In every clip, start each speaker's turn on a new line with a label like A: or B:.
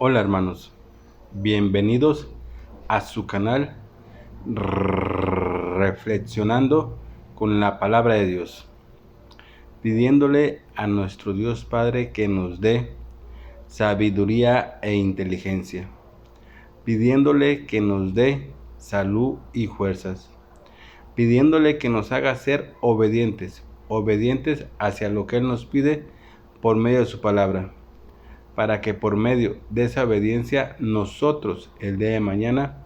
A: Hola hermanos, bienvenidos a su canal Reflexionando con la Palabra de Dios, pidiéndole a nuestro Dios Padre que nos dé sabiduría e inteligencia, pidiéndole que nos dé salud y fuerzas, pidiéndole que nos haga ser obedientes hacia lo que Él nos pide por medio de su palabra, para que por medio de esa obediencia nosotros el día de mañana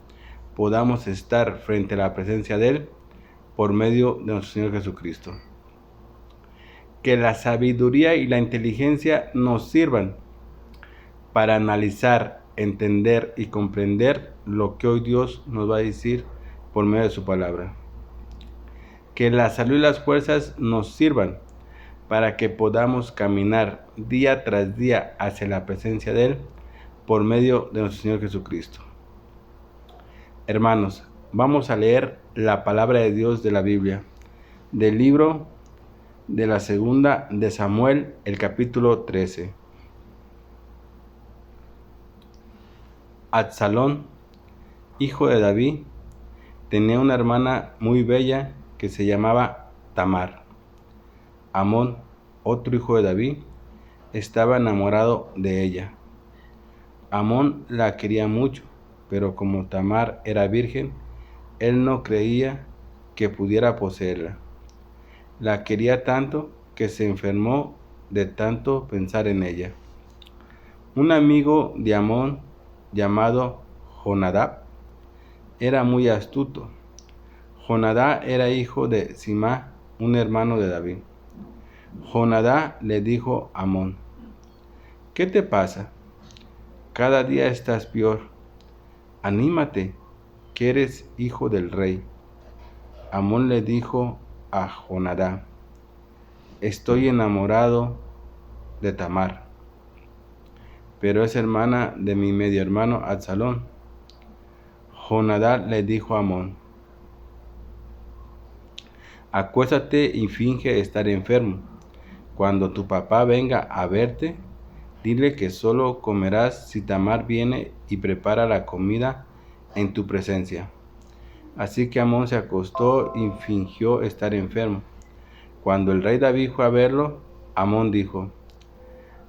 A: podamos estar frente a la presencia de Él por medio de nuestro Señor Jesucristo. Que la sabiduría y la inteligencia nos sirvan para analizar, entender y comprender lo que hoy Dios nos va a decir por medio de su palabra. Que la salud y las fuerzas nos sirvan para que podamos caminar día tras día hacia la presencia de Él por medio de nuestro Señor Jesucristo. Hermanos, vamos a leer la palabra de Dios de la Biblia, del libro de la segunda de Samuel, el capítulo 13. Absalón, hijo de David, tenía una hermana muy bella que se llamaba Tamar. Amón, otro hijo de David, estaba enamorado de ella. Amón la quería mucho, pero como Tamar era virgen, él no creía que pudiera poseerla. La quería tanto que se enfermó de tanto pensar en ella. Un amigo de Amón, llamado Jonadab, era muy astuto. Jonadab era hijo de Simá, un hermano de David. Jonadab le dijo a Amón: ¿qué te pasa? Cada día estás peor. Anímate, que eres hijo del rey. Amón le dijo a Jonadab: estoy enamorado de Tamar, pero es hermana de mi medio hermano Absalón. Jonadab le dijo a Amón: acuéstate y finge estar enfermo. Cuando tu papá venga a verte, dile que solo comerás si Tamar viene y prepara la comida en tu presencia. Así que Amón se acostó y fingió estar enfermo. Cuando el rey David fue a verlo, Amón dijo: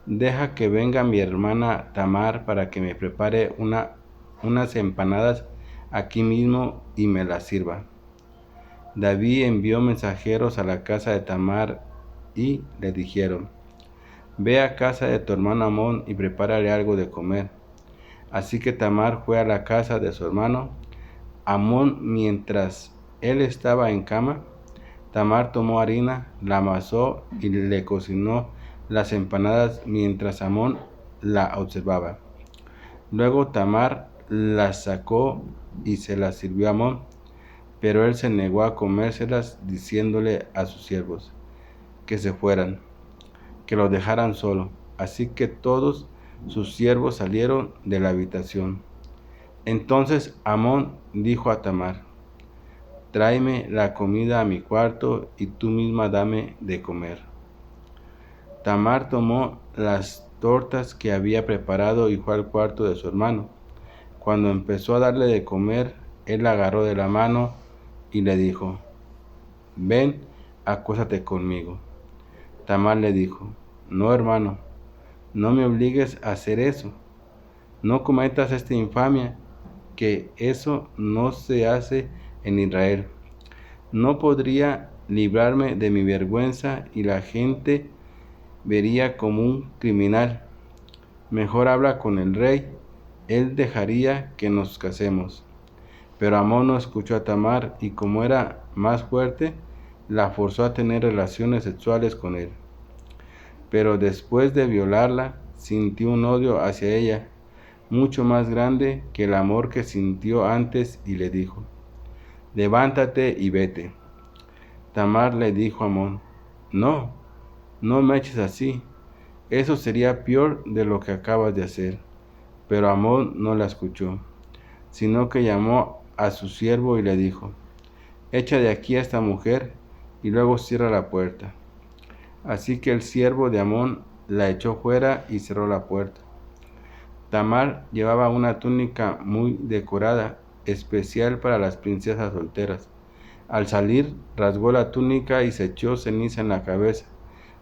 A: deja que venga mi hermana Tamar para que me prepare unas empanadas aquí mismo y me las sirva. David envió mensajeros a la casa de Tamar y le dijeron: ve a casa de tu hermano Amón y prepárale algo de comer. Así que Tamar fue a la casa de su hermano Amón. Mientras él estaba en cama, Tamar tomó harina, la amasó y le cocinó las empanadas mientras Amón la observaba. Luego Tamar las sacó y se las sirvió a Amón, pero él se negó a comérselas, diciéndole a sus siervos que se fueran, que lo dejaran solo. Así que todos sus siervos salieron de la habitación. Entonces Amón dijo a Tamar: tráeme la comida a mi cuarto y tú misma dame de comer. Tamar tomó las tortas que había preparado y fue al cuarto de su hermano. Cuando empezó a darle de comer, él la agarró de la mano y le dijo: ven, acuéstate conmigo. Tamar le dijo: no, hermano, no me obligues a hacer eso. No cometas esta infamia, que eso no se hace en Israel. No podría librarme de mi vergüenza y la gente vería como un criminal. Mejor habla con el rey, él dejaría que nos casemos. Pero Amón no escuchó a Tamar y, como era más fuerte, la forzó a tener relaciones sexuales con él. Pero después de violarla, sintió un odio hacia ella mucho más grande que el amor que sintió antes y le dijo: levántate y vete. Tamar le dijo a Amón: no, no me eches así, eso sería peor de lo que acabas de hacer. Pero Amón no la escuchó, sino que llamó a su siervo y le dijo: echa de aquí a esta mujer y luego cierra la puerta. Así que el siervo de Amón la echó fuera y cerró la puerta. Tamar llevaba una túnica muy decorada, especial para las princesas solteras. Al salir, rasgó la túnica y se echó ceniza en la cabeza.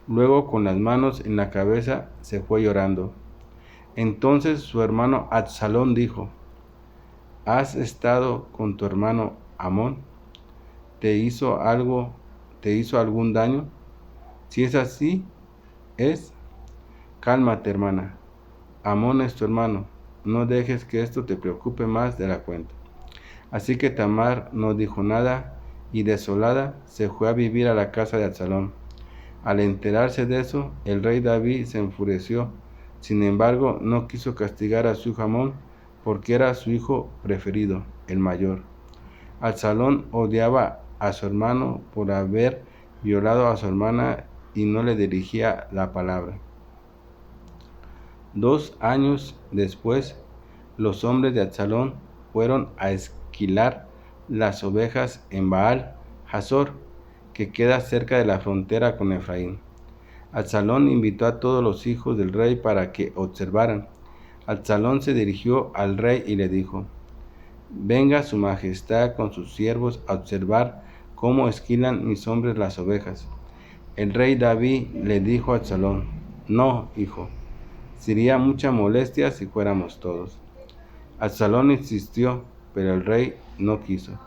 A: Luego, con las manos en la cabeza, se fue llorando. Entonces su hermano Absalón dijo: ¿Has estado con tu hermano Amón? ¿Te hizo algún daño? Si es así, cálmate, hermana. Amón es tu hermano. No dejes que esto te preocupe más de la cuenta. Así que Tamar no dijo nada y, desolada, se fue a vivir a la casa de Absalón. Al enterarse de eso, el rey David se enfureció. Sin embargo, no quiso castigar a su hijo Amón, porque era su hijo preferido, el mayor. Absalón odiaba a su hermano por haber violado a su hermana y no le dirigía la palabra. 2 años después, los hombres de Absalón fueron a esquilar las ovejas en Baal Hazor, que queda cerca de la frontera con Efraín. Absalón invitó a todos los hijos del rey para que observaran. Absalón se dirigió al rey y le dijo: Venga su majestad con sus siervos a observar cómo esquilan mis hombres las ovejas. El rey David le dijo a Absalón: No, hijo, sería mucha molestia si fuéramos todos. Absalón insistió, pero el rey no quiso.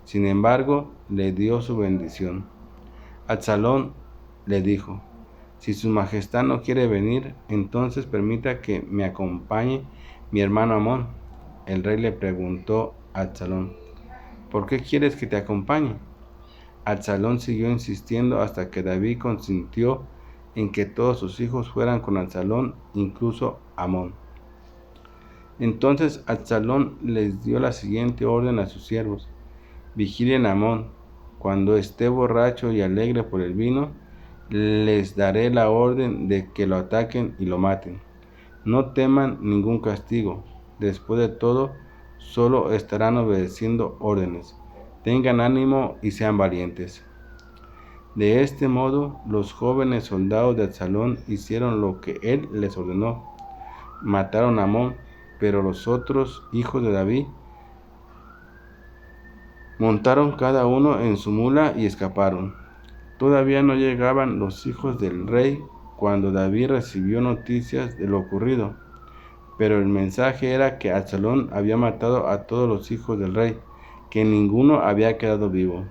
A: Sin embargo, le dio su bendición. Absalón le dijo: Si su majestad no quiere venir, entonces permita que me acompañe mi hermano Amón. El rey le preguntó a Absalón: ¿Por qué quieres que te acompañe? Absalón siguió insistiendo hasta que David consintió en que todos sus hijos fueran con Absalón, incluso Amón. Entonces Absalón les dio la siguiente orden a sus siervos: Vigilen a Amón. Cuando esté borracho y alegre por el vino, les daré la orden de que lo ataquen y lo maten. No teman ningún castigo. Después de todo, solo estarán obedeciendo órdenes. Tengan ánimo y sean valientes. De este modo, los jóvenes soldados de Absalón hicieron lo que él les ordenó. Mataron a Amón, pero los otros hijos de David montaron cada uno en su mula y escaparon. Todavía no llegaban los hijos del rey cuando David recibió noticias de lo ocurrido. Pero el mensaje era que Absalón había matado a todos los hijos del rey, que ninguno había quedado vivo.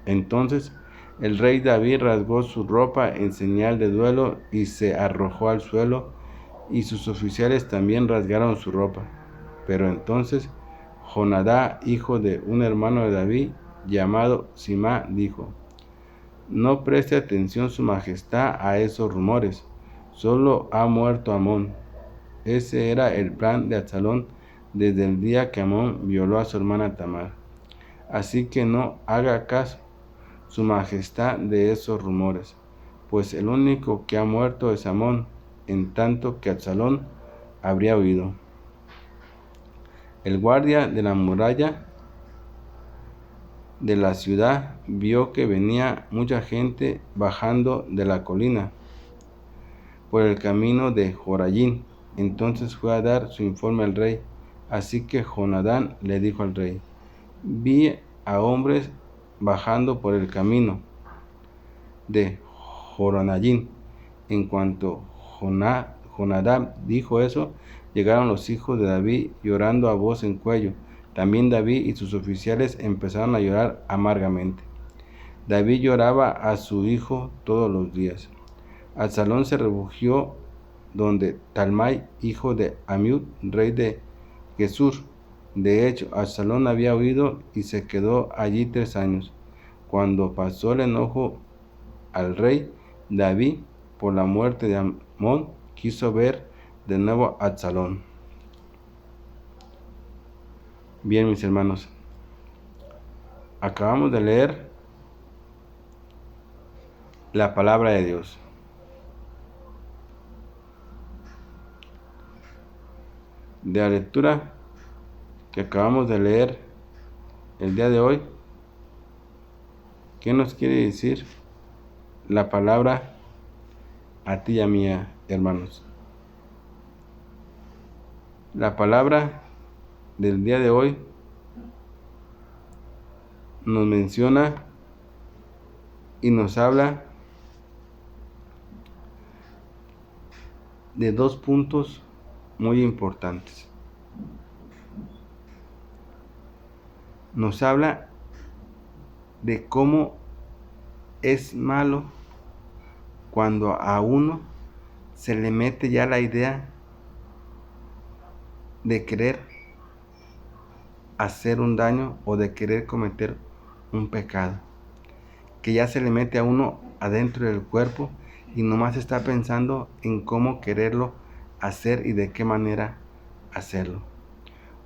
A: Entonces el rey David rasgó su ropa en señal de duelo y se arrojó al suelo, y sus oficiales también rasgaron su ropa. Pero entonces Jonadá, hijo de un hermano de David, llamado Simá, dijo: No preste atención su majestad a esos rumores, solo ha muerto Amón. Ese era el plan de Absalón desde el día que Amón violó a su hermana Tamar. Así que no haga caso, su majestad, de esos rumores, pues el único que ha muerto es Amón, en tanto que Absalón habría huido. El guardia de la muralla de la ciudad vio que venía mucha gente bajando de la colina por el camino de Joraín. Entonces fue a dar su informe al rey. Así que Jonadán le dijo al rey: Vi a hombres bajando por el camino de Joronayín. En cuanto Jonadab dijo eso, llegaron los hijos de David llorando a voz en cuello. También David y sus oficiales empezaron a llorar amargamente. David lloraba a su hijo todos los días. Absalón se refugió donde Talmai, hijo de Amiud, rey de Gesur. De hecho, Absalón había huido y se quedó allí 3 años. Cuando pasó el enojo al rey David por la muerte de Amón, quiso ver de nuevo a Absalón. Bien, mis hermanos, acabamos de leer la palabra de Dios. De la lectura que acabamos de leer el día de hoy, ¿qué nos quiere decir la palabra a ti y a mí, hermanos? La palabra del día de hoy nos menciona y nos habla de dos puntos muy importantes. Nos habla de cómo es malo cuando a uno se le mete ya la idea de querer hacer un daño o de querer cometer un pecado, que ya se le mete a uno adentro del cuerpo y nomás está pensando en cómo quererlo hacer y de qué manera hacerlo.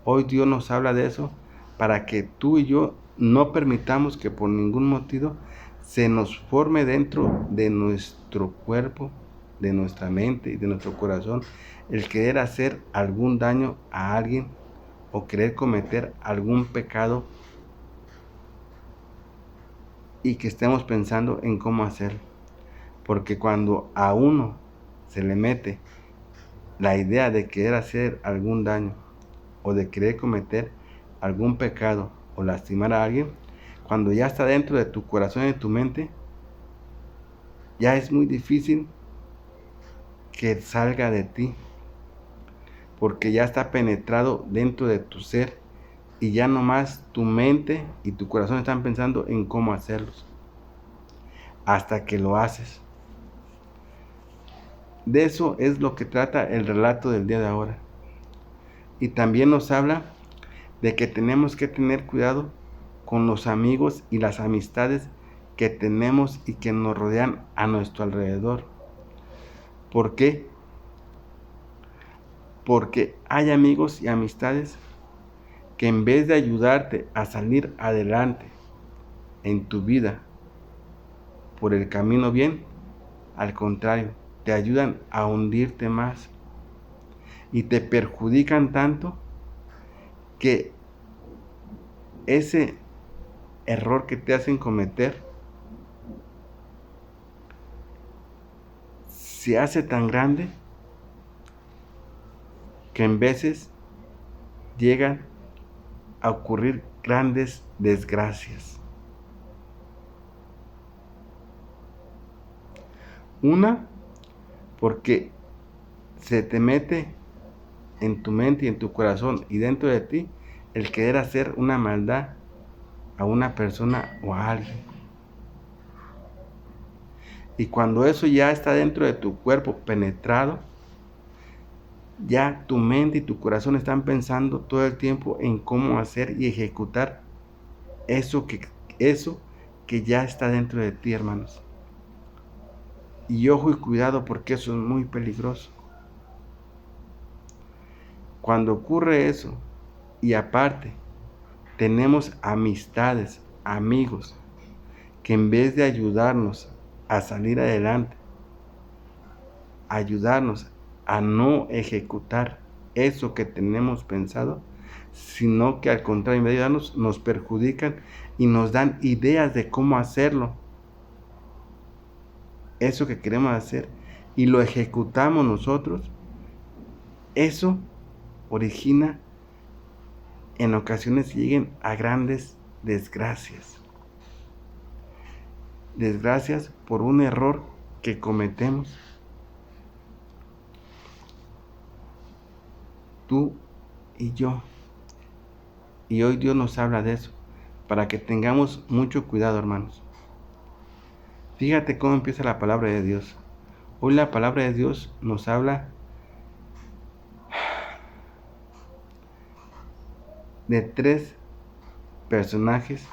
A: Hoy Dios nos habla de eso para que tú y yo no permitamos que por ningún motivo se nos forme dentro de nuestro cuerpo, de nuestra mente y de nuestro corazón el querer hacer algún daño a alguien o querer cometer algún pecado y que estemos pensando en cómo hacerlo. Porque cuando a uno se le mete la idea de querer hacer algún daño o de querer cometer algún pecado o lastimar a alguien, cuando ya está dentro de tu corazón y de tu mente, ya es muy difícil que salga de ti, porque ya está penetrado dentro de tu ser y ya nomás tu mente y tu corazón están pensando en cómo hacerlos, hasta que lo haces. De eso es lo que trata el relato del día de ahora. Y también nos habla de que tenemos que tener cuidado con los amigos y las amistades que tenemos y que nos rodean a nuestro alrededor. ¿Por qué? Porque hay amigos y amistades que en vez de ayudarte a salir adelante en tu vida por el camino bien, al contrario, te ayudan a hundirte más y te perjudican tanto que ese error que te hacen cometer se hace tan grande que en veces llegan a ocurrir grandes desgracias. Una, porque se te mete en tu mente y en tu corazón y dentro de ti el querer hacer una maldad a una persona o a alguien. Y cuando eso ya está dentro de tu cuerpo penetrado, ya tu mente y tu corazón están pensando todo el tiempo en cómo hacer y ejecutar eso que ya está dentro de ti, hermanos. Y ojo y cuidado, porque eso es muy peligroso. Cuando ocurre eso, y aparte tenemos amistades, amigos, que en vez de ayudarnos a salir adelante, ayudarnos a no ejecutar eso que tenemos pensado, sino que al contrario, en vez de ayudarnos, nos perjudican y nos dan ideas de cómo hacerlo, eso que queremos hacer, y lo ejecutamos nosotros, eso origina en ocasiones lleguen a grandes desgracias. Desgracias por un error que cometemos tú y yo. Y hoy Dios nos habla de eso, para que tengamos mucho cuidado, hermanos. Fíjate cómo empieza la palabra de Dios. Hoy la palabra de Dios nos habla de 3 personajes.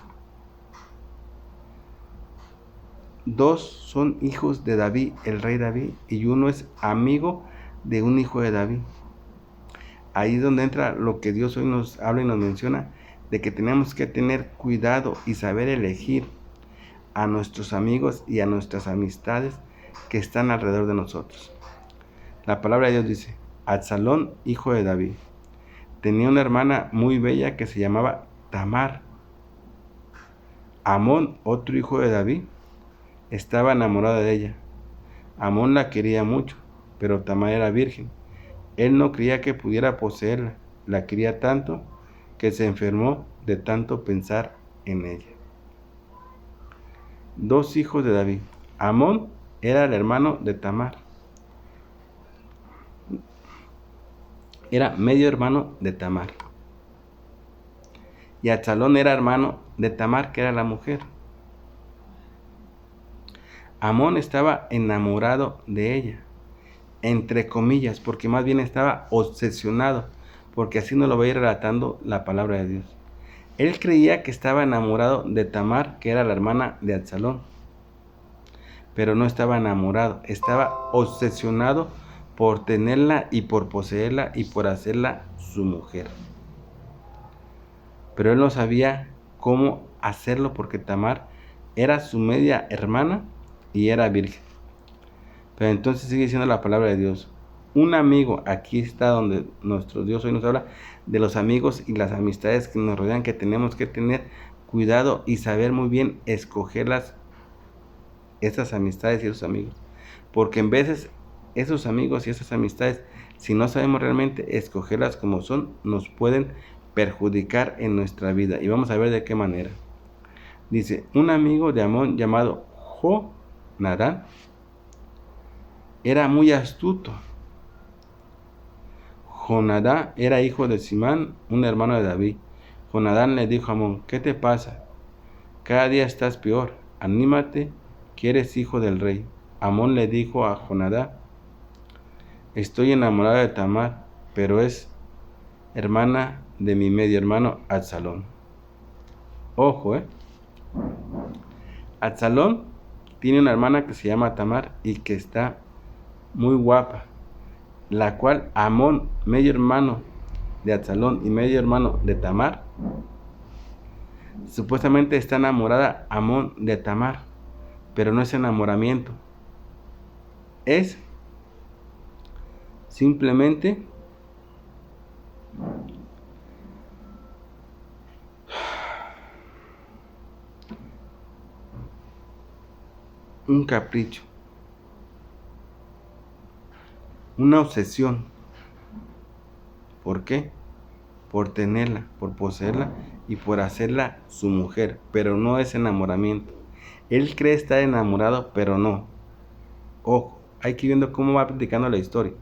A: 2 son hijos de David, el rey David, y uno es amigo de un hijo de David. Ahí es donde entra lo que Dios hoy nos habla y nos menciona, de que tenemos que tener cuidado y saber elegir a nuestros amigos y a nuestras amistades que están alrededor de nosotros. La palabra de Dios dice: Absalón, hijo de David, tenía una hermana muy bella que se llamaba Tamar. Amón, otro hijo de David, estaba enamorado de ella. Amón la quería mucho, pero Tamar era virgen Él no creía que pudiera poseerla, la quería tanto que se enfermó de tanto pensar en ella. Dos hijos de David. Amón era el hermano de Tamar. Era medio hermano de Tamar. Y Absalón era hermano de Tamar, que era la mujer. Amón estaba enamorado de ella, entre comillas, porque más bien estaba obsesionado, porque así nos lo va a ir relatando la palabra de Dios. Él creía que estaba enamorado de Tamar, que era la hermana de Absalón, pero no estaba enamorado, estaba obsesionado por tenerla y por poseerla y por hacerla su mujer. Pero él no sabía cómo hacerlo porque Tamar era su media hermana y era virgen. Pero entonces sigue diciendo la palabra de Dios. Un amigo, aquí está donde nuestro Dios hoy nos habla de los amigos y las amistades que nos rodean, que tenemos que tener cuidado y saber muy bien escogerlas, esas amistades y esos amigos. Porque en veces esos amigos y esas amistades, si no sabemos realmente escogerlas como son, nos pueden perjudicar en nuestra vida. Y vamos a ver de qué manera. Dice, un amigo de Amón llamado Jonadán era muy astuto. Jonadán era hijo de Simán, un hermano de David. Jonadán le dijo a Amón, ¿qué te pasa? Cada día estás peor. Anímate, que eres hijo del rey. Amón le dijo a Jonadán, estoy enamorado de Tamar, pero es hermana de mi medio hermano Absalón. Ojo, Absalón tiene una hermana que se llama Tamar y que está muy guapa, la cual Amón, medio hermano de Absalón y medio hermano de Tamar, supuestamente está enamorada Amón de Tamar, pero no es enamoramiento, es simplemente un capricho, una obsesión. ¿Por qué? Por tenerla, por poseerla y por hacerla su mujer, pero no es enamoramiento. Él cree estar enamorado, pero no. Ojo, hay que ir viendo cómo va platicando la historia.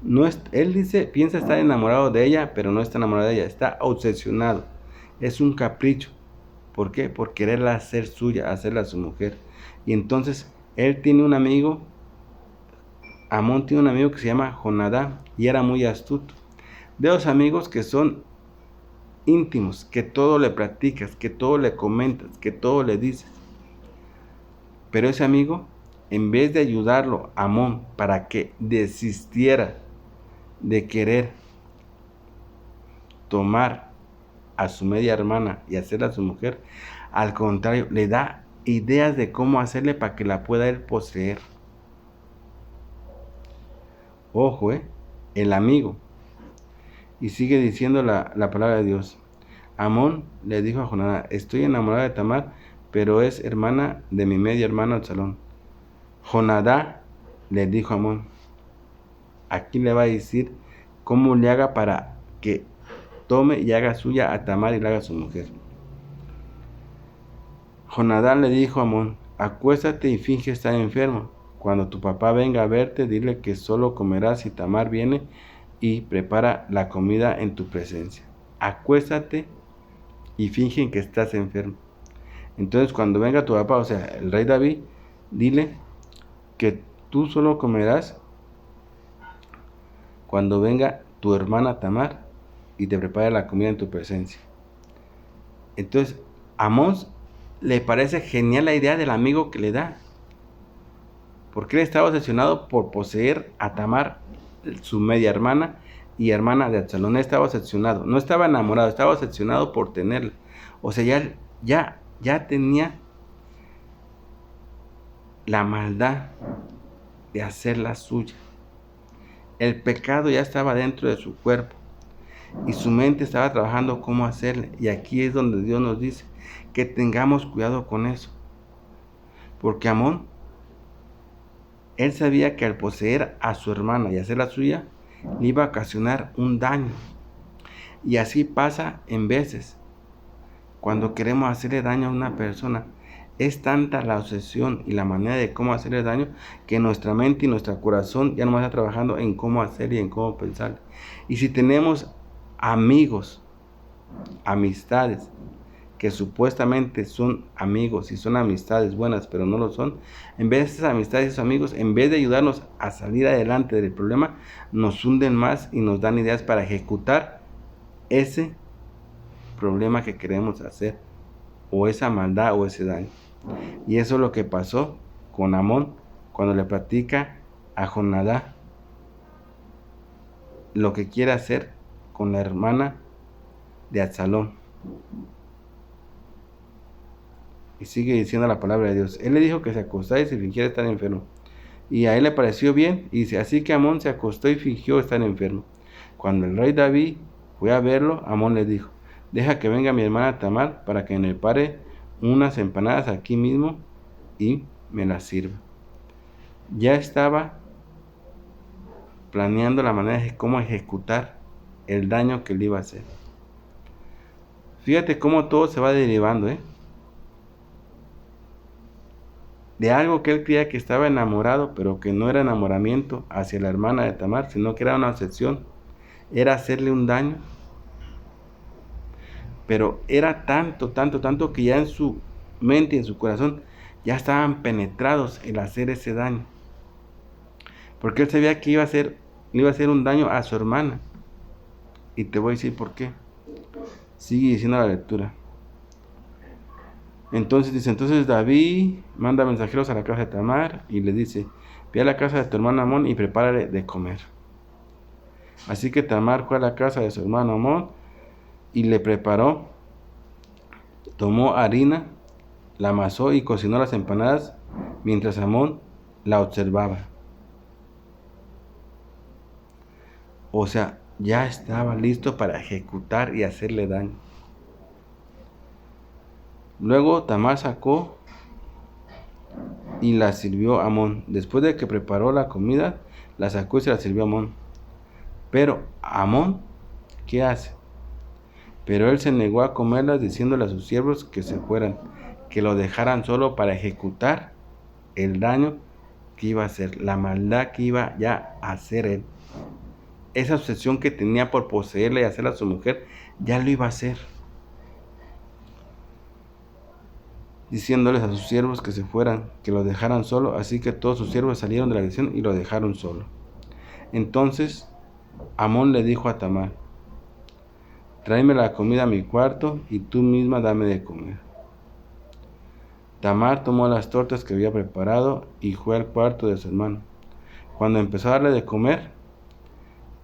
A: No es, él dice, piensa estar enamorado de ella, pero no está enamorado de ella, está obsesionado. Es un capricho. ¿Por qué? Por quererla hacer suya, hacerla su mujer. Y entonces él tiene un amigo, Amón tiene un amigo que se llama Jonadán y era muy astuto. De los amigos que son íntimos, que todo le platicas, que todo le comentas, que todo le dices. Pero ese amigo, en vez de ayudarlo, Amón, para que desistiera de querer tomar a su media hermana y hacerla su mujer, al contrario, le da ideas de cómo hacerle para que la pueda él poseer. Ojo, el amigo. Y sigue diciendo la palabra de Dios. Amón le dijo a Jonadán, estoy enamorado de Tamar, pero es hermana de mi medio hermano Absalón. Jonadán le dijo a Amón, aquí le va a decir cómo le haga para que tome y haga suya a Tamar y la haga su mujer. Jonadán le dijo a Amón, acuéstate y finge estar enfermo. Cuando tu papá venga a verte, dile que solo comerás si Tamar viene y prepara la comida en tu presencia. Acuéstate y finge que estás enfermo. Entonces cuando venga tu papá, o sea, el rey David, dile que tú solo comerás cuando venga tu hermana Tamar y te prepare la comida en tu presencia. Entonces, a Amón le parece genial la idea del amigo que le da, porque él estaba obsesionado por poseer a Tamar, su media hermana y hermana de Absalón. Estaba obsesionado, no estaba enamorado, estaba obsesionado por tenerla. O sea, ya tenía la maldad de hacerla suya. El pecado ya estaba dentro de su cuerpo y su mente estaba trabajando cómo hacerle. Y aquí es donde Dios nos dice que tengamos cuidado con eso, porque Amón Él sabía que al poseer a su hermana y hacerla suya, le iba a ocasionar un daño. Y así pasa en veces. Cuando queremos hacerle daño a una persona, es tanta la obsesión y la manera de cómo hacerle daño que nuestra mente y nuestro corazón ya no está trabajando en cómo hacer y en cómo pensar. Y si tenemos amigos, amistades, que supuestamente son amigos y son amistades buenas, pero no lo son, en vez de esas amistades y esos amigos, en vez de ayudarnos a salir adelante del problema, nos hunden más y nos dan ideas para ejecutar ese problema que queremos hacer, o esa maldad o ese daño. Y eso es lo que pasó con Amón cuando le platica a Jonadab lo que quiere hacer con la hermana de Absalón. Y sigue diciendo la palabra de Dios. Él le dijo que se acostara y se fingiera estar enfermo. Y a él le pareció bien. Y dice, así que Amón se acostó y fingió estar enfermo. Cuando el rey David fue a verlo, Amón le dijo, deja que venga mi hermana Tamar para que me prepare unas empanadas aquí mismo y me las sirva. Ya estaba planeando la manera de cómo ejecutar el daño que le iba a hacer. Fíjate cómo todo se va derivando, de algo que él creía que estaba enamorado, pero que no era enamoramiento hacia la hermana de Tamar, sino que era una obsesión, era hacerle un daño. Pero era tanto que ya en su mente y en su corazón ya estaban penetrados en hacer ese daño. Porque él sabía que le iba a hacer un daño a su hermana. Y te voy a decir por qué. Sigue diciendo la lectura. Entonces David manda mensajeros a la casa de Tamar y le dice, ve a la casa de tu hermano Amón y prepárale de comer. Así que Tamar fue a la casa de su hermano Amón y le preparó, tomó harina, la amasó y cocinó las empanadas mientras Amón la observaba. O sea, ya estaba listo para ejecutar y hacerle daño. Luego Tamar sacó y la sirvió a Amón. Después de que preparó la comida, la sacó y se la sirvió a Amón. Pero Amón, ¿qué hace? Pero él se negó a comerlas, diciéndole a sus siervos que se fueran, que lo dejaran solo para ejecutar el daño que iba a hacer, la maldad que iba ya a hacer él. Esa obsesión que tenía por poseerle y hacerla a su mujer, ya lo iba a hacer. Diciéndoles a sus siervos que se fueran, que lo dejaran solo, así que todos sus siervos salieron de la habitación y lo dejaron solo. Entonces Amón le dijo a Tamar, tráeme la comida a mi cuarto y tú misma dame de comer. Tamar tomó las tortas que había preparado y fue al cuarto de su hermano. Cuando empezó a darle de comer,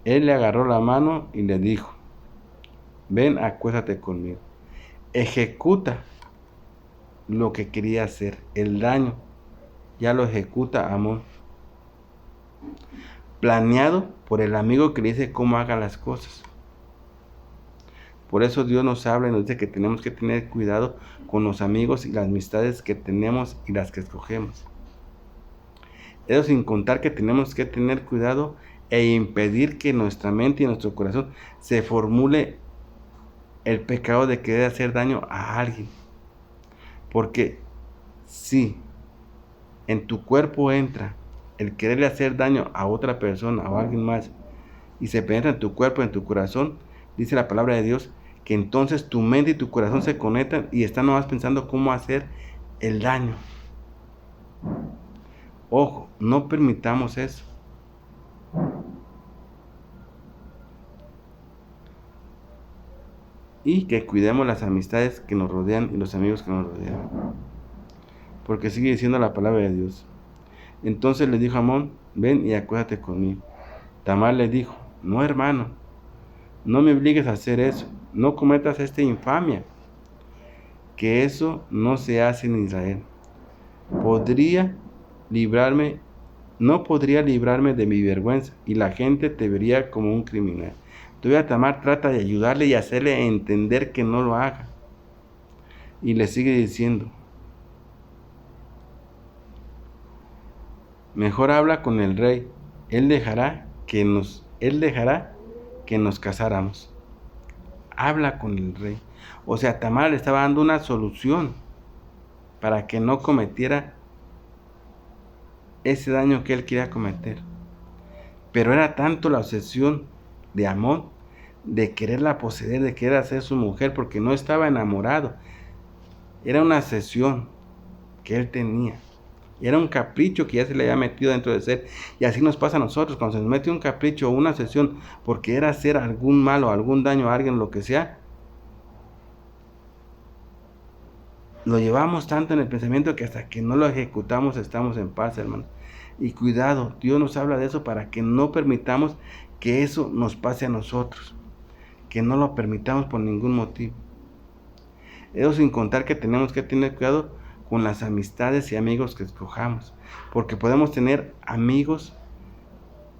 A: él le agarró la mano y le dijo, ven, acuéstate conmigo. Ejecuta lo que quería hacer, el daño, ya lo ejecuta Amón. Planeado por el amigo que le dice cómo haga las cosas. Por eso Dios nos habla y nos dice que tenemos que tener cuidado con los amigos y las amistades que tenemos y las que escogemos. Eso sin contar que tenemos que tener cuidado e impedir que nuestra mente y nuestro corazón se formule el pecado de querer hacer daño a alguien. Porque si en tu cuerpo entra el quererle hacer daño a otra persona o a alguien más y se penetra en tu cuerpo, en tu corazón, dice la palabra de Dios, que entonces tu mente y tu corazón se conectan y están nomás pensando cómo hacer el daño. Ojo, no permitamos eso. Y que cuidemos las amistades que nos rodean y los amigos que nos rodean. Porque sigue diciendo la palabra de Dios. Entonces le dijo a Amón, ven y acuéstate conmigo. Tamar le dijo, no, hermano, no me obligues a hacer eso, no cometas esta infamia, que eso no se hace en Israel. No podría librarme de mi vergüenza y la gente te vería como un criminal. Todavía Tamar trata de ayudarle y hacerle entender que no lo haga. Y le sigue diciendo, Mejor habla con el rey. Él dejará que nos casáramos. Habla con el rey. O sea, Tamar le estaba dando una solución para que no cometiera ese daño que él quería cometer. Pero era tanto la obsesión de Amón de quererla poseer, de querer hacer su mujer, porque no estaba enamorado. Era una obsesión que él tenía. Era un capricho que ya se le había metido dentro de ser. Y así nos pasa a nosotros, cuando se nos mete un capricho o una obsesión por querer hacer algún mal o algún daño a alguien, lo que sea, lo llevamos tanto en el pensamiento que hasta que no lo ejecutamos estamos en paz, hermano. Y cuidado, Dios nos habla de eso para que no permitamos que eso nos pase a nosotros, que no lo permitamos por ningún motivo. Eso sin contar que tenemos que tener cuidado con las amistades y amigos que escojamos, porque podemos tener amigos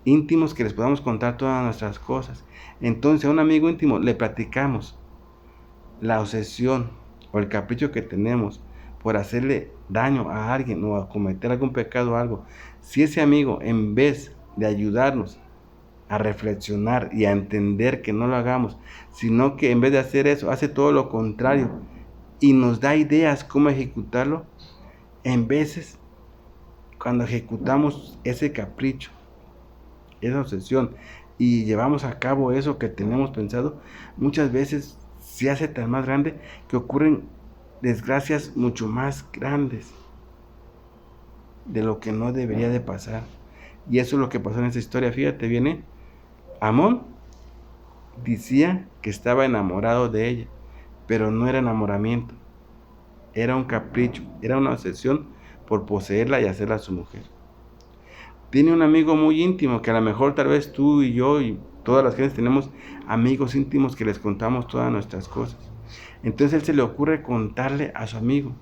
A: íntimos que les podamos contar todas nuestras cosas. Entonces a un amigo íntimo le platicamos la obsesión o el capricho que tenemos por hacerle daño a alguien o a cometer algún pecado o algo. Si ese amigo, en vez de ayudarnos a reflexionar y a entender que no lo hagamos, sino que en vez de hacer eso, hace todo lo contrario y nos da ideas cómo ejecutarlo, en veces, cuando ejecutamos ese capricho, esa obsesión, y llevamos a cabo eso que tenemos pensado, muchas veces se hace tan más grande que ocurren desgracias mucho más grandes de lo que no debería de pasar. Y eso es lo que pasó en esta historia. Fíjate, viene Amón, decía que estaba enamorado de ella, pero no era enamoramiento, era un capricho, era una obsesión por poseerla y hacerla su mujer. Tiene un amigo muy íntimo, que a lo mejor tal vez tú y yo y todas las gentes tenemos amigos íntimos que les contamos todas nuestras cosas. Entonces él se le ocurre contarle a su amigo,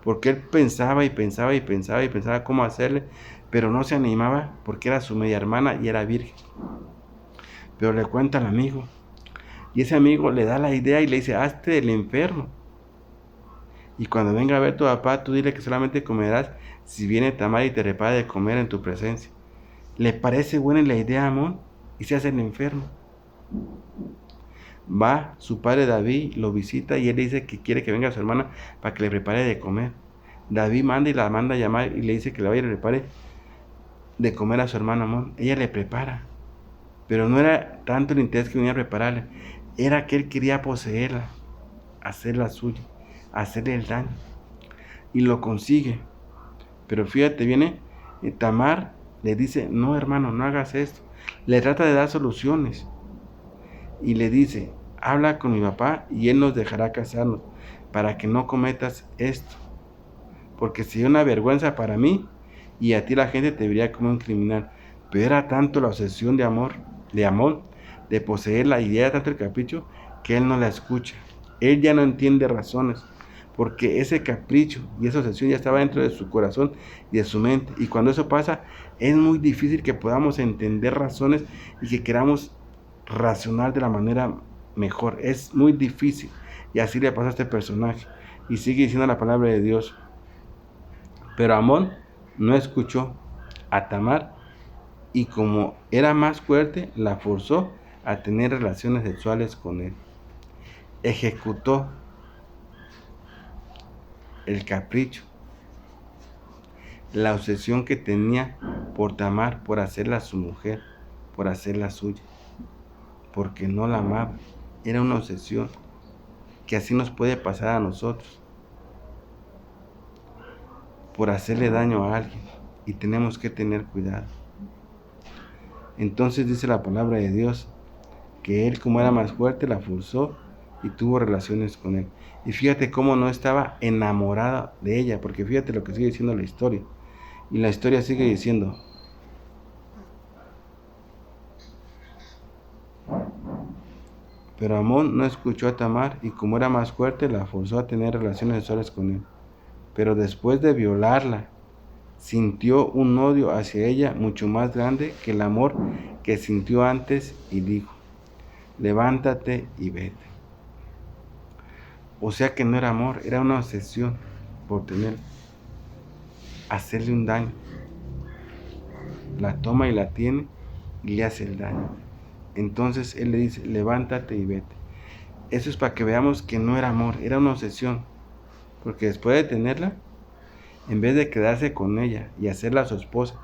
A: porque él pensaba y pensaba y pensaba y pensaba cómo hacerle, pero no se animaba porque era su media hermana y era virgen. Pero le cuenta al amigo, y ese amigo le da la idea y le dice: hazte el enfermo, y cuando venga a ver tu papá, tú dile que solamente comerás si viene Tamar y te repara de comer en tu presencia. Le parece buena la idea a Amón y se hace el enfermo. Va su padre David, lo visita y él le dice que quiere que venga su hermana para que le prepare de comer. David manda y la manda a llamar y le dice que le vaya y le prepare de comer a su hermana Amón. Ella le prepara, pero no era tanto el interés que venía a prepararle, era que él quería poseerla, hacerla suya, hacerle el daño, y lo consigue. Pero fíjate, viene Tamar, le dice: no, hermano, no hagas esto. Le trata de dar soluciones y le dice: habla con mi papá y él nos dejará casarnos para que no cometas esto, porque sería una vergüenza para mí y a ti la gente te vería como un criminal. Pero era tanto la obsesión de Amón, de poseerla, y era tanto el capricho que él no la escucha. Él ya no entiende razones, porque ese capricho y esa obsesión ya estaba dentro de su corazón y de su mente. Y cuando eso pasa, es muy difícil que podamos entender razones y que queramos racionar de la manera mejor. Es muy difícil. Y así le pasa a este personaje. Y sigue diciendo la palabra de Dios. Pero Amón no escuchó a Tamar, y como era más fuerte, la forzó a tener relaciones sexuales con él. Ejecutó el capricho, la obsesión que tenía por Tamar, por hacerla su mujer, por hacerla suya, porque no la amaba. Era una obsesión que así nos puede pasar a nosotros, por hacerle daño a alguien, y tenemos que tener cuidado. Entonces dice la palabra de Dios que él, como era más fuerte, la forzó y tuvo relaciones con él. Y fíjate cómo no estaba enamorada de ella, porque fíjate lo que sigue diciendo la historia. Y la historia sigue diciendo: pero Amón no escuchó a Tamar, y como era más fuerte, la forzó a tener relaciones sexuales con él. Pero después de violarla, sintió un odio hacia ella mucho más grande que el amor que sintió antes, y dijo: levántate y vete. O sea que no era amor, era una obsesión por hacerle un daño. la toma y la tiene y le hace el daño. Entonces él le dice, levántate y vete. Eso es para que veamos que no era amor, era una obsesión. Porque después de tenerla, en vez de quedarse con ella y hacerla su esposa,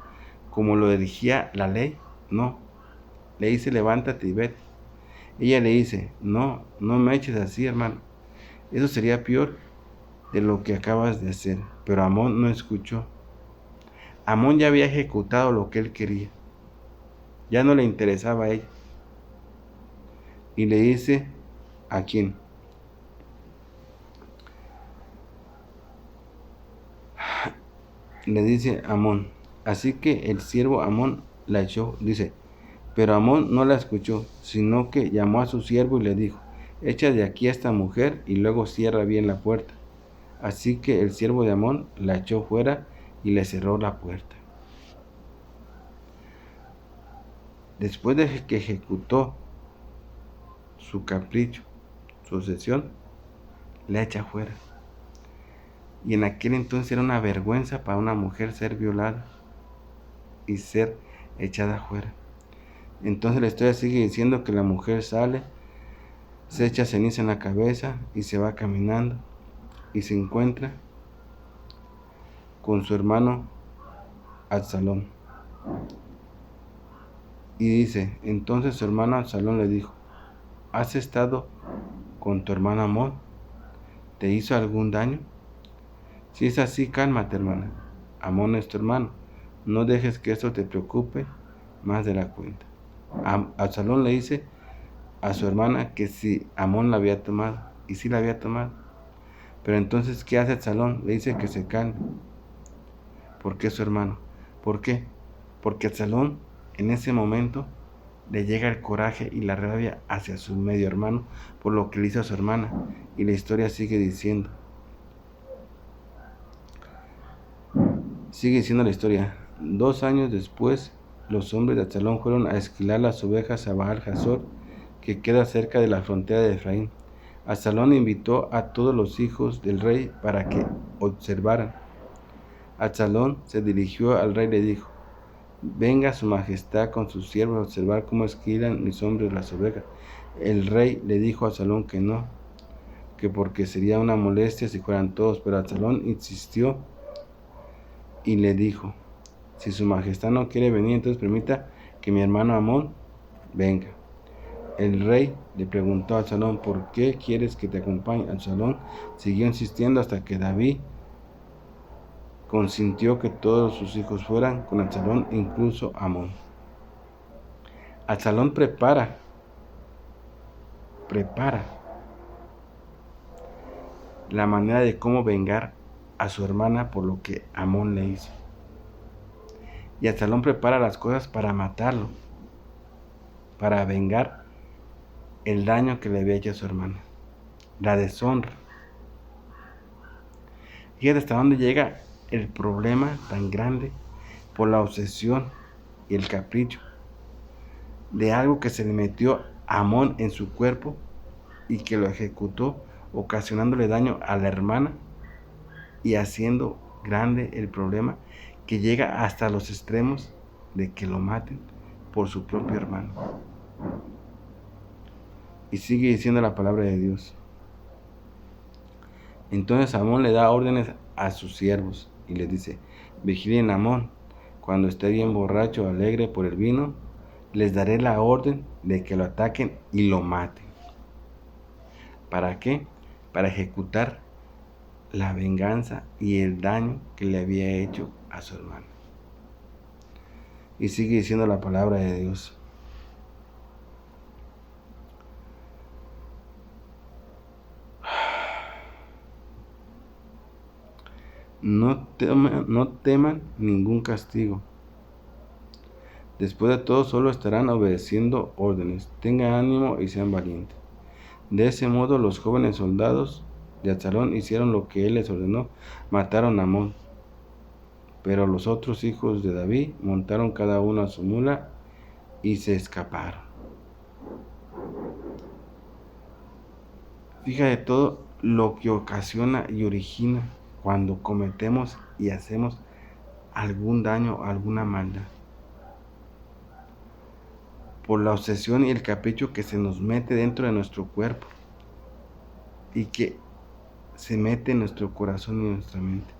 A: como lo dirigía la ley, no. Le dice, levántate y vete. Ella le dice, no, no me eches así, hermano. Eso sería peor de lo que acabas de hacer. Pero Amón no escuchó. Amón ya había ejecutado lo que él quería. Ya no le interesaba a ella. Y le dice, ¿a quién? Le dice Amón. Así que el siervo Amón la echó, dice, pero Amón no la escuchó, sino que llamó a su siervo y le dijo, echa de aquí a esta mujer y luego cierra bien la puerta. Así que el siervo de Amón la echó fuera y le cerró la puerta. Después de que ejecutó su capricho, su obsesión, la echa fuera. Y en aquel entonces era una vergüenza para una mujer ser violada y ser echada fuera. Entonces la historia sigue diciendo que la mujer sale, se echa ceniza en la cabeza y se va caminando y se encuentra con su hermano Absalón. Y dice, entonces su hermano Absalón le dijo, ¿has estado con tu hermano Amón? ¿Te hizo algún daño? Si es así, cálmate, hermana. Amón es tu hermano. No dejes que esto te preocupe más de la cuenta. Absalón le dice a su hermana que si Amón la había tomado. Y sí la había tomado. Pero entonces, ¿qué hace Absalón? Le dice que se calme. ¿Por qué su hermano? ¿Por qué? Porque Absalón en ese momento le llega el coraje y la rabia hacia su medio hermano por lo que le hizo a su hermana. Y la historia sigue diciendo la historia. 2 años después, los hombres de Absalón fueron a esquilar las ovejas a Baal Hazor, que queda cerca de la frontera de Efraín. Absalón invitó a todos los hijos del rey para que observaran. Absalón se dirigió al rey y le dijo, venga su majestad con sus siervos a observar cómo esquilan mis hombres las ovejas. El rey le dijo a Absalón que no, que porque sería una molestia si fueran todos, pero Absalón insistió y le dijo, si su majestad no quiere venir, entonces permita que mi hermano Amón venga. El rey le preguntó a Absalón, ¿por qué quieres que te acompañe? Absalón siguió insistiendo hasta que David consintió que todos sus hijos fueran con Absalón, incluso Amón. Absalón prepara la manera de cómo vengar a su hermana por lo que Amón le hizo. Y Absalón prepara las cosas para matarlo, para vengar el daño que le había hecho a su hermana, la deshonra. Fíjate hasta dónde llega el problema tan grande por la obsesión y el capricho de algo que se le metió a Amón en su cuerpo y que lo ejecutó, ocasionándole daño a la hermana y haciendo grande el problema que llega hasta los extremos de que lo maten por su propio hermano. Y sigue diciendo la palabra de Dios. Entonces Amón le da órdenes a sus siervos y les dice, vigilen a Amón, cuando esté bien borracho o alegre por el vino, les daré la orden de que lo ataquen y lo maten. ¿Para qué? Para ejecutar la venganza y el daño que le había hecho a su hermano. Y sigue diciendo la palabra de Dios. No teman ningún castigo. Después de todo, solo estarán obedeciendo órdenes. Tengan ánimo y sean valientes. De ese modo, los jóvenes soldados de Absalón hicieron lo que él les ordenó. Mataron a Amón. Pero los otros hijos de David montaron cada uno a su mula y se escaparon. Fíjate todo lo que ocasiona y origina cuando cometemos y hacemos algún daño, alguna maldad. por la obsesión y el capricho que se nos mete dentro de nuestro cuerpo y que se mete en nuestro corazón y en nuestra mente,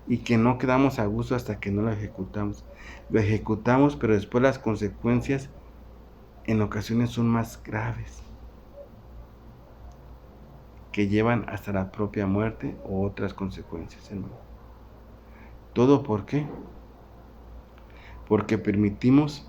A: y que no quedamos a gusto hasta que no lo ejecutamos. Lo ejecutamos, pero después las consecuencias en ocasiones son más graves, que llevan hasta la propia muerte o otras consecuencias, hermano. ¿Todo por qué? Porque permitimos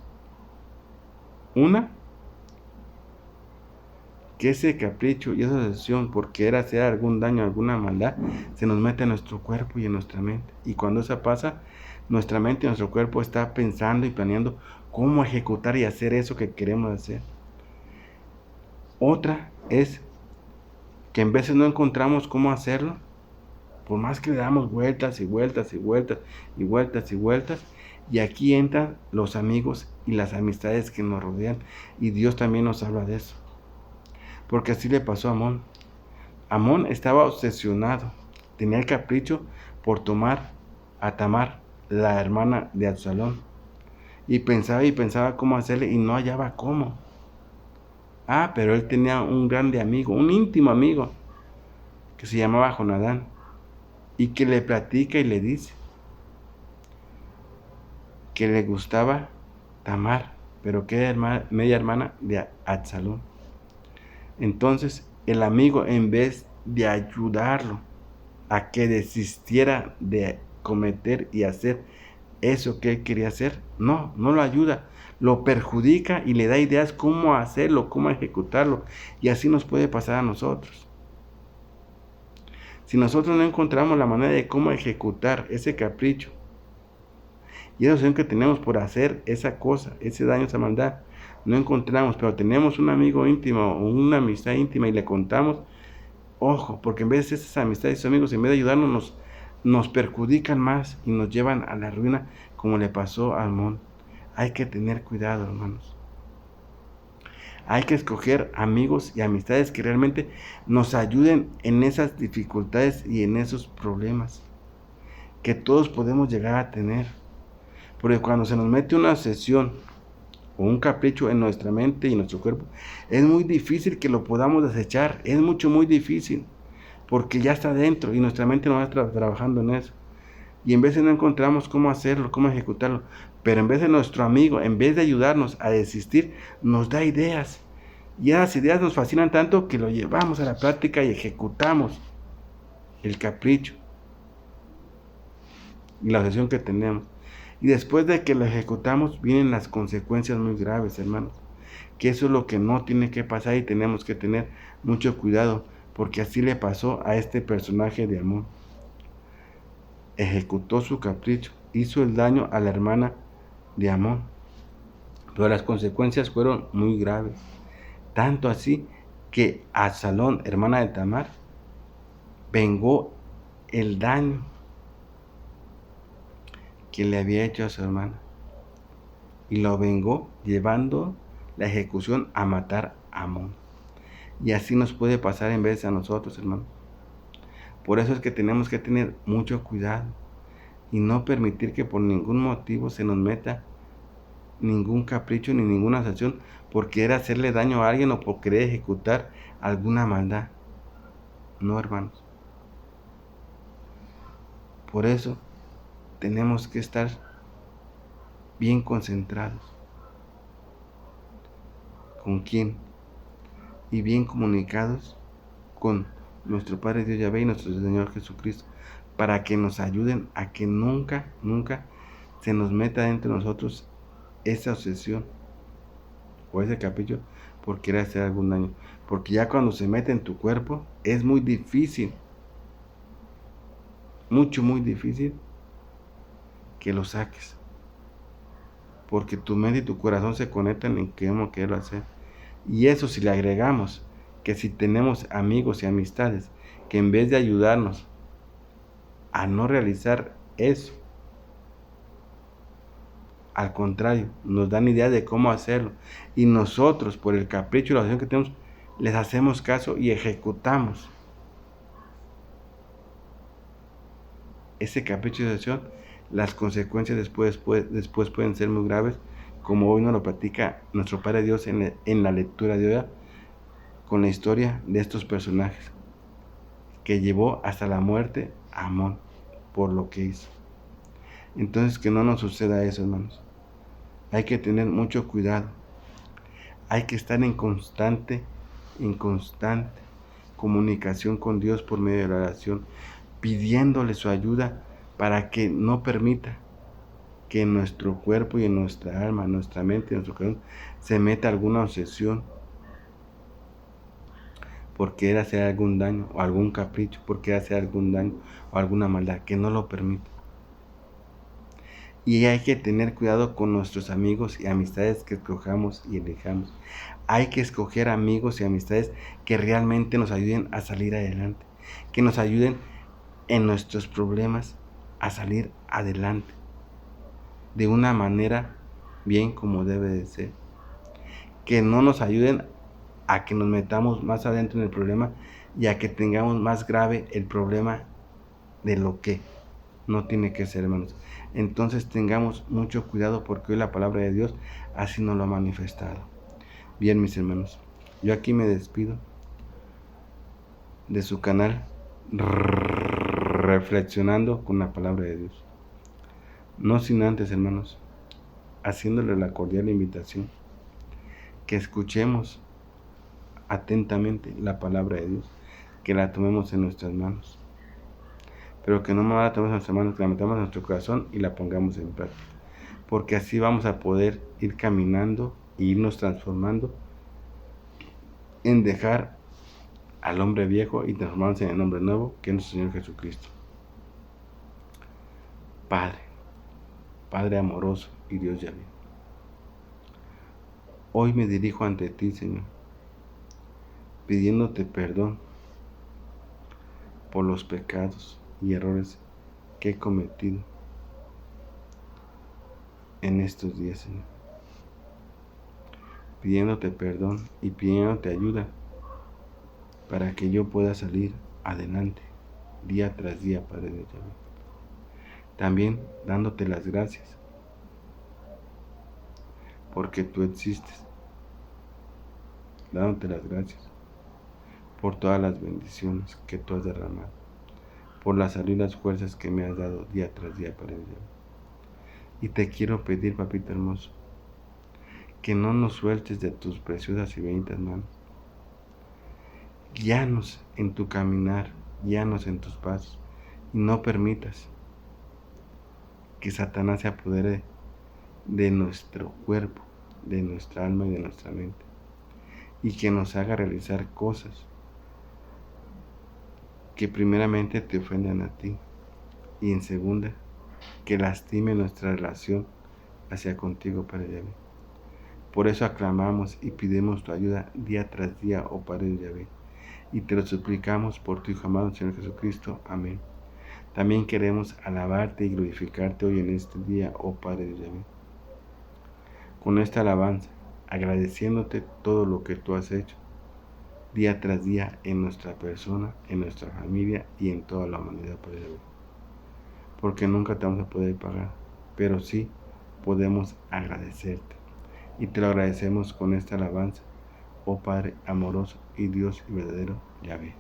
A: que ese capricho y esa obsesión por querer hacer algún daño, alguna maldad, se nos mete en nuestro cuerpo y en nuestra mente. Y cuando eso pasa, nuestra mente y nuestro cuerpo está pensando y planeando cómo ejecutar y hacer eso que queremos hacer. Otra es que en veces no encontramos cómo hacerlo, por más que le damos vueltas y vueltas y vueltas y vueltas y vueltas, y aquí entran los amigos y las amistades que nos rodean, y Dios también nos habla de eso. Porque así le pasó a Amón. Amón estaba obsesionado, tenía el capricho por tomar a Tamar, la hermana de Absalón, y pensaba cómo hacerle y no hallaba cómo. Pero él tenía un grande amigo, un íntimo amigo, que se llamaba Jonadán, y que le platica y le dice que le gustaba Tamar, pero que era media hermana de Absalón. Entonces el amigo, en vez de ayudarlo a que desistiera de cometer y hacer eso que él quería hacer, no lo ayuda, lo perjudica y le da ideas cómo hacerlo, cómo ejecutarlo, y así nos puede pasar a nosotros. Si nosotros no encontramos la manera de cómo ejecutar ese capricho y esa opción que tenemos por hacer esa cosa, ese daño, esa maldad, no encontramos, pero tenemos un amigo íntimo o una amistad íntima y le contamos, ojo, porque en vez de esas amistades y amigos, en vez de ayudarnos, nos perjudican más y nos llevan a la ruina, como le pasó a Amón. Hay que tener cuidado, hermanos. Hay que escoger amigos y amistades que realmente nos ayuden en esas dificultades y en esos problemas que todos podemos llegar a tener. Porque cuando se nos mete una obsesión o un capricho en nuestra mente y nuestro cuerpo, es muy difícil que lo podamos desechar. Es muy difícil, porque ya está dentro y nuestra mente no va a estar trabajando en eso. Y en vez de no encontramos cómo hacerlo, cómo ejecutarlo, pero en vez de nuestro amigo, en vez de ayudarnos a desistir, nos da ideas. Y esas ideas nos fascinan tanto que lo llevamos a la práctica y ejecutamos el capricho y la obsesión que tenemos. Y después de que lo ejecutamos, vienen las consecuencias muy graves, hermanos. Que eso es lo que no tiene que pasar y tenemos que tener mucho cuidado, porque así le pasó a este personaje de Amón. Ejecutó su capricho, hizo el daño a la hermana de Amón, pero las consecuencias fueron muy graves. Tanto así que Absalón, hermana de Tamar, vengó el daño que le había hecho a su hermana. Y lo vengó llevando la ejecución a matar a Amón. Y así nos puede pasar en vez a nosotros, hermano. Por eso es que tenemos que tener mucho cuidado y no permitir que por ningún motivo se nos meta ningún capricho ni ninguna acción por querer hacerle daño a alguien o por querer ejecutar alguna maldad. No, hermanos. Por eso tenemos que estar bien concentrados. ¿Con quién? Y bien comunicados con nuestro Padre Dios Yahvé y nuestro Señor Jesucristo, para que nos ayuden a que nunca se nos meta dentro de nosotros esa obsesión o ese capricho por querer hacer algún daño. Porque ya cuando se mete en tu cuerpo es muy difícil, muy difícil que lo saques. Porque tu mente y tu corazón se conectan en que hemos querido hacer. Y eso, si le agregamos que si tenemos amigos y amistades que en vez de ayudarnos a no realizar eso, al contrario, nos dan idea de cómo hacerlo, y nosotros, por el capricho y la acción que tenemos, les hacemos caso y ejecutamos ese capricho y acción, las consecuencias después pueden ser muy graves, como hoy nos lo platica nuestro Padre Dios en la lectura de hoy, con la historia de estos personajes, que llevó hasta la muerte a Amón por lo que hizo. Entonces, que no nos suceda eso, hermanos. Hay que tener mucho cuidado. Hay que estar en constante comunicación con Dios por medio de la oración, pidiéndole su ayuda para que no permita que en nuestro cuerpo y en nuestra alma, en nuestra mente, en nuestro corazón, se meta alguna obsesión por querer hacer algún daño, o algún capricho, por querer hacer algún daño, o alguna maldad, que no lo permita. Y hay que tener cuidado con nuestros amigos y amistades que escojamos y elijamos. Hay que escoger amigos y amistades que realmente nos ayuden a salir adelante, que nos ayuden en nuestros problemas a salir adelante, de una manera bien como debe de ser. Que no nos ayuden a que nos metamos más adentro en el problema y a que tengamos más grave el problema de lo que no tiene que ser, hermanos. Entonces tengamos mucho cuidado, porque hoy la palabra de Dios así nos lo ha manifestado. Bien, mis hermanos, yo aquí me despido de su canal Reflexionando con la palabra de Dios. No sin antes, hermanos, haciéndole la cordial invitación que escuchemos atentamente la palabra de Dios, que la tomemos en nuestras manos, pero que no la tomemos en nuestras manos, que la metamos en nuestro corazón y la pongamos en práctica, porque así vamos a poder ir caminando e irnos transformando en dejar al hombre viejo y transformarnos en el hombre nuevo, que es nuestro Señor Jesucristo. Padre amoroso y Dios Yahvé, hoy me dirijo ante ti, Señor, pidiéndote perdón por los pecados y errores que he cometido en estos días, Señor. Pidiéndote perdón y pidiéndote ayuda para que yo pueda salir adelante día tras día, Padre de Dios. También dándote las gracias porque tú existes, dándote las gracias por todas las bendiciones que tú has derramado, por la salud y las fuerzas que me has dado día tras día, Padre de Dios. Y te quiero pedir, papito hermoso, que no nos sueltes de tus preciosas y benditas manos. Guíanos en tu caminar, guíanos en tus pasos, y no permitas que Satanás se apodere de nuestro cuerpo, de nuestra alma y de nuestra mente, y que nos haga realizar cosas que primeramente te ofendan a ti, y en segunda, que lastime nuestra relación hacia contigo, Padre Yahvé. Por eso aclamamos y pidemos tu ayuda día tras día, oh Padre Yahvé, y te lo suplicamos por tu Hijo amado, Señor Jesucristo. Amén. También queremos alabarte y glorificarte hoy en este día, oh Padre Yahvé, con esta alabanza, agradeciéndote todo lo que tú has hecho día tras día en nuestra persona, en nuestra familia y en toda la humanidad, Padre Yahvé. Porque nunca te vamos a poder pagar, pero sí podemos agradecerte. Y te lo agradecemos con esta alabanza, oh Padre amoroso y Dios y verdadero Yahvé.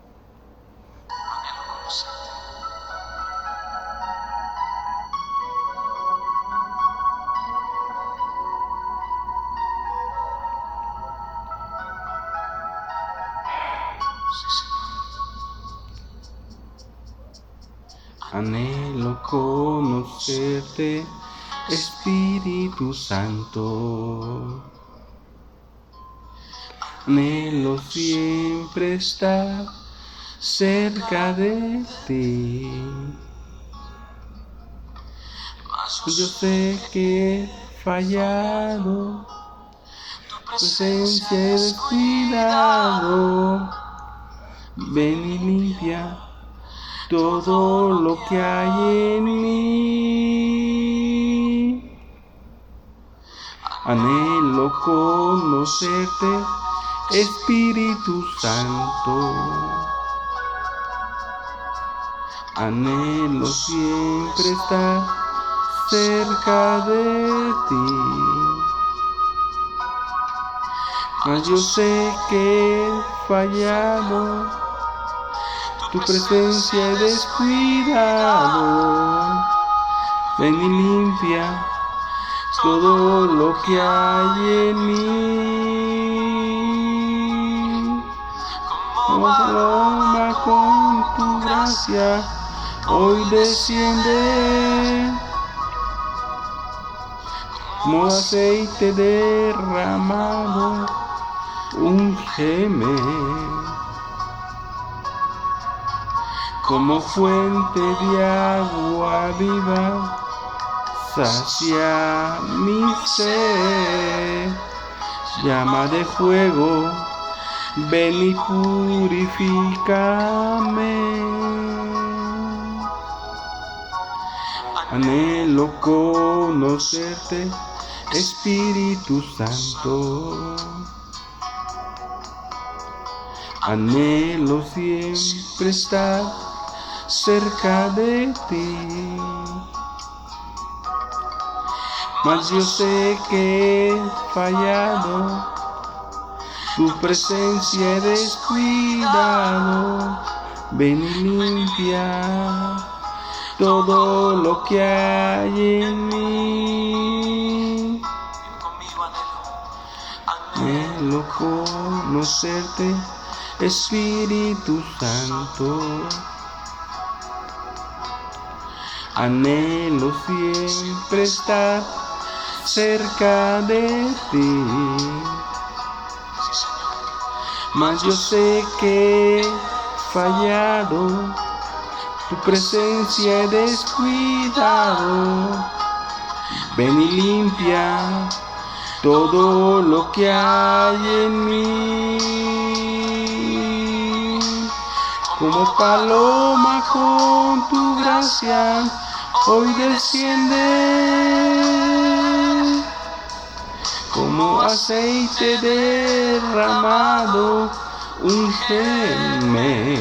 A: Anhelo conocerte, Espíritu Santo. Anhelo siempre estar cerca de ti. Yo sé que he fallado, tu presencia he descuidado. Ven y limpia todo lo que hay en mí. Anhelo conocerte, Espíritu Santo. Anhelo siempre estar cerca de ti. mas yo sé que he fallado, tu presencia he descuidado. Ven y limpia todo lo que hay en mí. Como paloma con tu gracia, hoy desciende. Como aceite derramado, úngeme. Como fuente de agua viva, sacia mi sed. Llama de fuego, ven y purifícame. Anhelo conocerte, Espíritu Santo. Anhelo siempre estar cerca de ti. Mas yo sé que he fallado, tu presencia he descuidado. Ven y limpia todo lo que hay en mí. Anhelo conocerte, Espíritu Santo. Anhelo siempre estar cerca de ti. Mas yo sé que he fallado, tu presencia he descuidado. Ven y limpia todo lo que hay en mí. Como paloma con tu gracia, hoy desciende. Como aceite derramado, úngeme.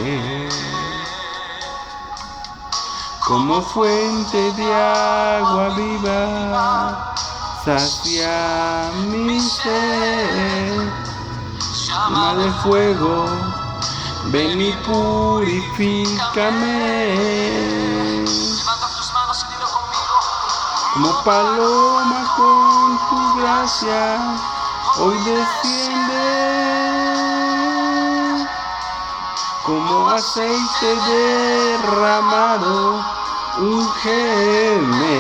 A: Como fuente de agua viva, sacia mi sed. Llama de fuego, ven y purifícame. Como paloma con tu gracia, hoy desciende. Como aceite derramado, úngeme.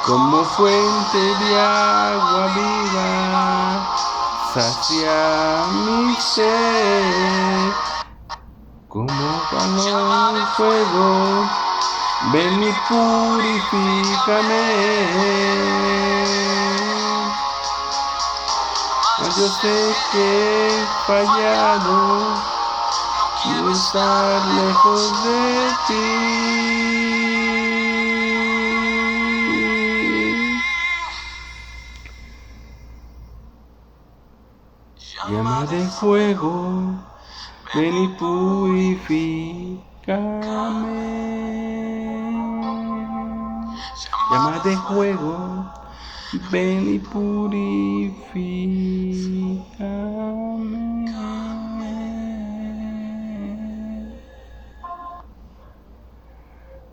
A: Como fuente de agua viva, sacia mi sed. Como paloma de fuego, ven y purifícame. Mas yo sé que he fallado, quiero estar lejos de ti. Llama de fuego, ven y purifícame. Llama de fuego, ven y purifícame.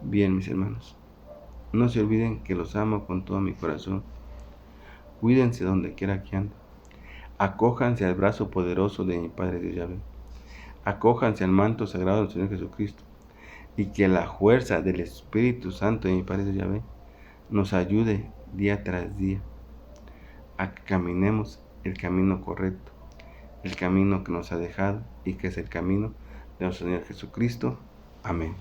A: Bien, mis hermanos, no se olviden que los amo con todo mi corazón. Cuídense donde quiera que anden. Acójanse al brazo poderoso de mi Padre Dios Yahvé. Acójanse al manto sagrado del Señor Jesucristo. Y que la fuerza del Espíritu Santo de mi Padre Dios Yahvé nos ayude día tras día a que caminemos el camino correcto, el camino que nos ha dejado y que es el camino de nuestro Señor Jesucristo. Amén.